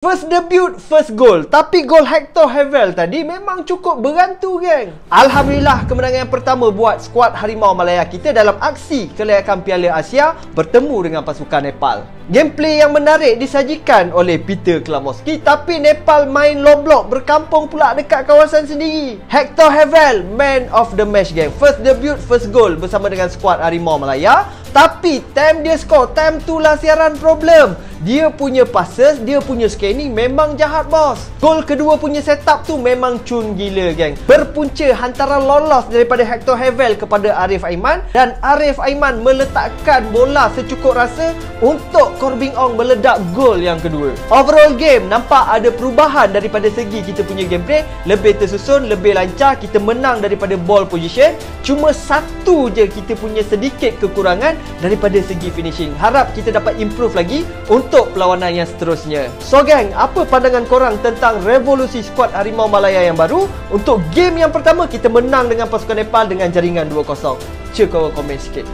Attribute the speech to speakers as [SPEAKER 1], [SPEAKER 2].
[SPEAKER 1] First debut, first goal. Tapi gol Hector Hevel tadi memang cukup berantu, geng. Alhamdulillah, kemenangan yang pertama buat skuad Harimau Malaya kita dalam aksi kelayakan Piala Asia bertemu dengan pasukan Nepal. Gameplay yang menarik disajikan oleh Peter Klamoski, tapi Nepal main low block berkampung pula dekat kawasan sendiri. Hector Hevel, man of the match, geng. First debut, first goal bersama dengan skuad Harimau Malaya. Tapi time dia score, time tu lah siaran problem. Dia punya passes, dia punya scanning memang jahat, bos. Gol kedua punya setup tu memang cun gila, geng. Berpunca hantaran lolos daripada Hector Hevel kepada Arif Aiman, dan Arif Aiman meletakkan bola secukup rasa untuk Corbin Ong meledak gol yang kedua. Overall game nampak ada perubahan daripada segi kita punya gameplay. Lebih tersusun, lebih lancar, kita menang daripada ball position. Cuma satu je kita punya sedikit kekurangan daripada segi finishing. Harap kita dapat improve lagi untuk perlawanan yang seterusnya. So gang, apa pandangan korang tentang revolusi skuad Harimau Malaya yang baru? Untuk game yang pertama kita menang dengan pasukan Nepal dengan jaringan 2-0. Cuba korang komen sikit.